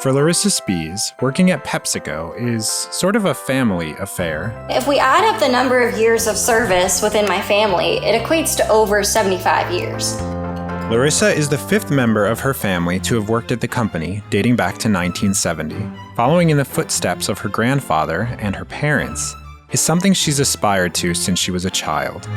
For Larissa Spies, working at PepsiCo is sort of a family affair. If we add up the number of years of service within my family, it equates to over 75 years. Larissa is the fifth member of her family to have worked at the company, dating back to 1970. Following in the footsteps of her grandfather and her parents is something she's aspired to since she was a child.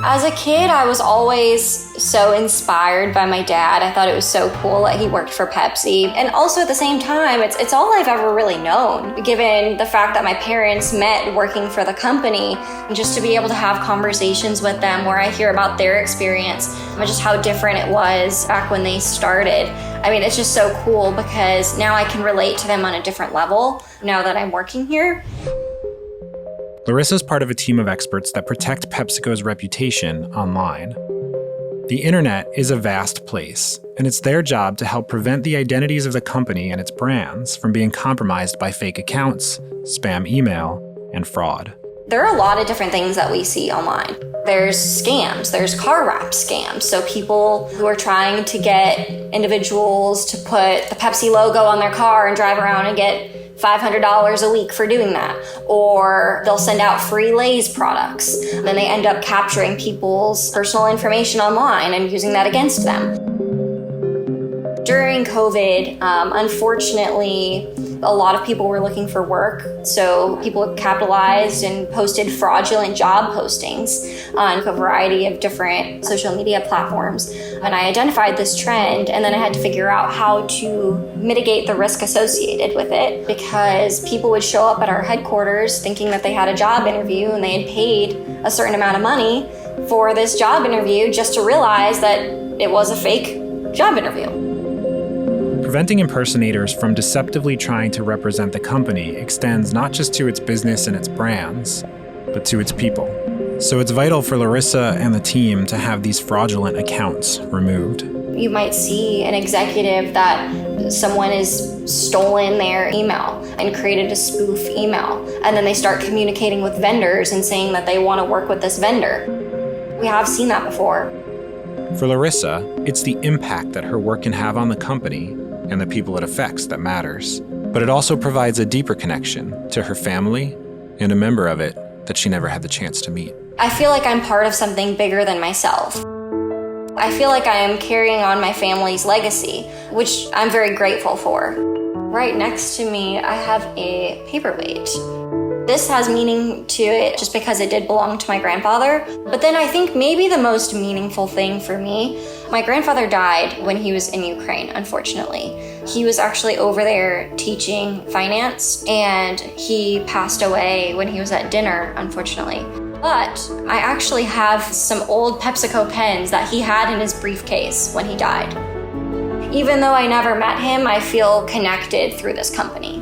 As a kid, I was always so inspired by my dad. I thought it was so cool that he worked for Pepsi. And also at the same time, it's all I've ever really known, given the fact that my parents met working for the company. And just to be able to have conversations with them where I hear about their experience and just how different it was back when they started. I mean, it's just so cool because now I can relate to them on a different level now that I'm working here. Larissa's part of a team of experts that protect PepsiCo's reputation online. The internet is a vast place, and it's their job to help prevent the identities of the company and its brands from being compromised by fake accounts, spam email, and fraud. There are a lot of different things that we see online. There's scams, there's car wrap scams. So people who are trying to get individuals to put the Pepsi logo on their car and drive around and get $500 a week for doing that. Or they'll send out free Lay's products. Then they end up capturing people's personal information online and using that against them. During COVID, unfortunately, a lot of people were looking for work. So people capitalized and posted fraudulent job postings on a variety of different social media platforms. And I identified this trend, and then I had to figure out how to mitigate the risk associated with it, because people would show up at our headquarters thinking that they had a job interview and they had paid a certain amount of money for this job interview just to realize that it was a fake job interview. Preventing impersonators from deceptively trying to represent the company extends not just to its business and its brands, but to its people. So it's vital for Larissa and the team to have these fraudulent accounts removed. You might see an executive that someone has stolen their email and created a spoof email, and then they start communicating with vendors and saying that they want to work with this vendor. We have seen that before. For Larissa, it's the impact that her work can have on the company and the people it affects that matters. But it also provides a deeper connection to her family and a member of it that she never had the chance to meet. I feel like I'm part of something bigger than myself. I feel like I am carrying on my family's legacy, which I'm very grateful for. Right next to me, I have a paperweight. This has meaning to it just because it did belong to my grandfather. But then I think maybe the most meaningful thing for me, my grandfather died when he was in Ukraine, unfortunately. He was actually over there teaching finance, and he passed away when he was at dinner, unfortunately. But I actually have some old PepsiCo pens that he had in his briefcase when he died. Even though I never met him, I feel connected through this company.